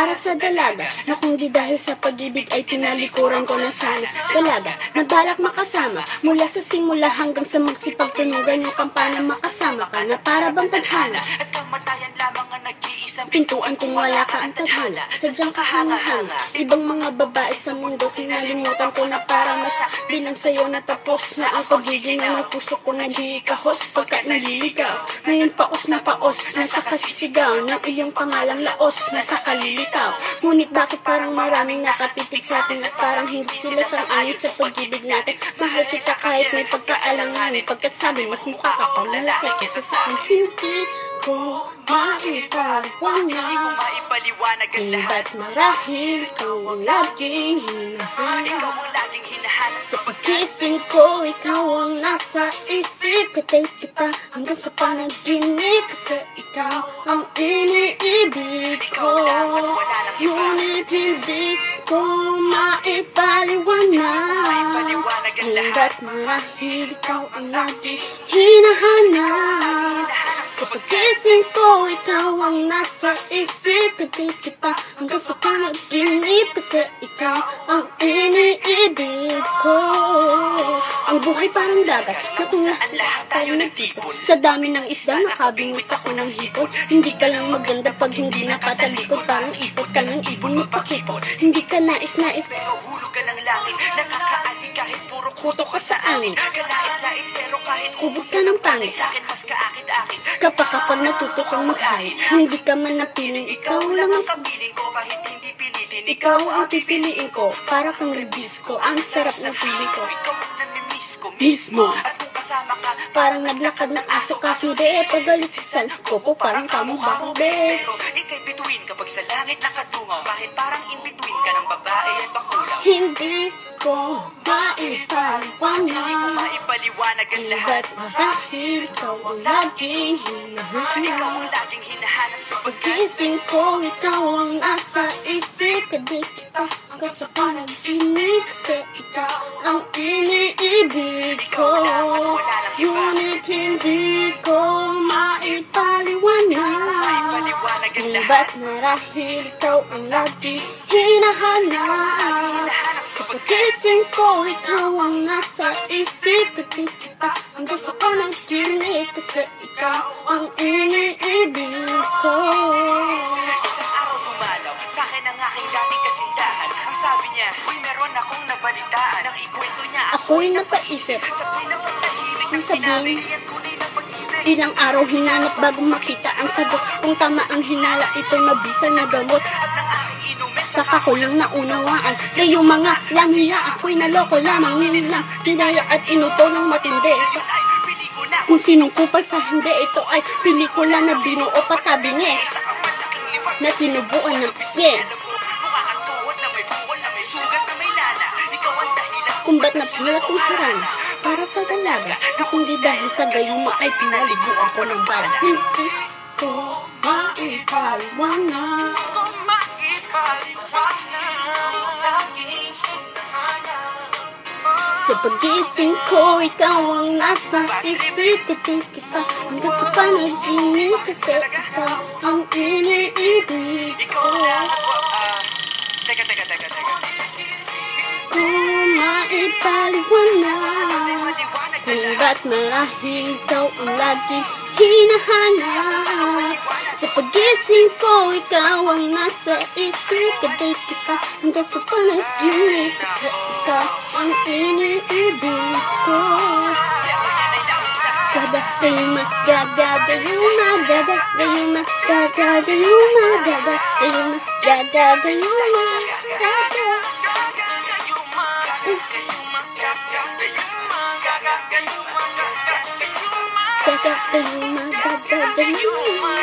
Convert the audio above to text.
para sa dalaga, na kung di dahil sa pag-ibig ay tinalikuran ko na sana. Dalaga, nabalak makasama, mula sa simula hanggang sa magsipagtunugan yung kampana. Makasama ka na para bang tadhana, at kamatayan lamang ang nag-iisang pintuan kung wala ka ang tadhana. Sadyang kahanga-hanga, ibang mga babae sa mundo, kinalimutan ko na para mas bilang sa'yo na tapos na ang pagiging ng puso ko na di kahos. Pagkat naliligaw, ngayon paos na paos, nasa kasisigaw ng iyong pangalang laos, nasa kalilitaw. Ngunit bakit parang maraming nakatitig sa atin at parang hindi sila sang-ayon sa pag-ibig natin. Mahal kita kahit may pagkaalanganin, pagkat sabi mas mukha ka pang lalaki kesa sa akin. Hindi ko maipaliwanag Hindi ko maipaliwanag ang lahat. ba't marahil ikaw ang laging Ikaw hinahanap. ang laging hinahanap Sa pagkising ko, ikaw ang nasa isip. Katay kita hanggang sa panaginip, kasi ikaw ang iniibig ko. Ngunit hindi ko maipaliwanag Maipaliwanag ang lahat. ba't marahil ikaw ang laging hinahanap. Sa pagkising ko, ikaw ang nasa isip. Katay kita hanggang sa panaginip, kasi ikaw ang iniibig ko. Ang buhay parang dagat na kung Saan lahat tayo nagtipon. sa dami ng isda, nakabingot ako ng hipon. Hindi ka lang maganda pag hindi nakatalikod. Parang ipot ka ng ibon magpakipot. Hindi ka nais-nais, Pero hulog ka ng langit. Nakakaalig kahit puro kuto ka sa angin. Kalait-lait pero kahit Kubot ka ng pangit. sa'kin mas kaakit-akit. Kapag natuto kang maghahit, hindi ka man napiling, ikaw lang ang kapiling ko kahit hindi pilitin. ikaw ang pipiliin ko. Para kang ribisco, ang sarap ng feeling ko. Ikaw ang namimiss ko Mismo. At kung kasama ka, Parang naglakad ng aso kaso de, pagalit sa ko po parang kamukha ko be. pero ika'y bituin kapag sa langit nakatungaw. Kahit parang in between ka ng babae at bakulaw. Hindi ko Hindi ko maipaliwanag maipaliwanag ang lahat. ba't marahil ikaw ang laging Ikaw hinahanap. ang laging hinahanap sa Pagkising ko, ikaw ang nasa isip. Kadit kita hanggang sa panaginip, kasi ikaw ang iniibig ko. Ngunit hindi ko maipaliwanag Maipaliwanag ang lahat. ba't marahil ikaw ang laging hinahanap. Sa pagkising ko, ikaw ang nasa isip. Kadit kita hanggang sa panaginip, kasi ikaw ang iniibig ko. Isang araw dumalaw sa akin ang aking dating kasintahan. Ang sabi niya, uy meron akong nabalitaan. Ang ikwento niya, Ako'y napaisip, sa tuwing na pagtahimik ng Ang sabihin, sinabi, yan tunay na pag-ibig. ilang araw hinanap bago makita ang sagot. Kung tama ang hinala, ito'y mabisa na gamot. At ng aking inumin, Saka ko lang naunawaan, kayong mga langhiya, ako'y naloko lamang. Ninilang, dinaya at inuto ng matindi. yun ay pelikula. Kung sinong kupal sa hindi, ito ay pelikula na binuo patabingi, Isa kang malaking libag. na tinubuan ng pisngi. Alam ko, mukha kang tuhod na may buwal na may sugat na may nana. Ikaw ang dahilan Kung ba't napilat ang harana para sa dalaga, na kung di dahil sa gayuma ay pinaliguan ko ng bala. Hindi ko maipaliwanag sa pag-gising ko, ikaw ang nasa isip. Katid kita hanggang sa panaginip, kasi ikaw ang iniibig ko. Teka. Kung maipaliwanag kung ba't marahil ikaw ang laging hinahanap. Sa pag-gising ko, ikaw ang nasa isip. Katid kita hanggang sa panaginip, kasi ikaw ang iniibig ko. Gada, gayuma, gada, gayuma, gada, gayuma, gada, gayuma, gada, gayuma, gada, gayuma, gada. Gada, gayuma, gada, gayuma.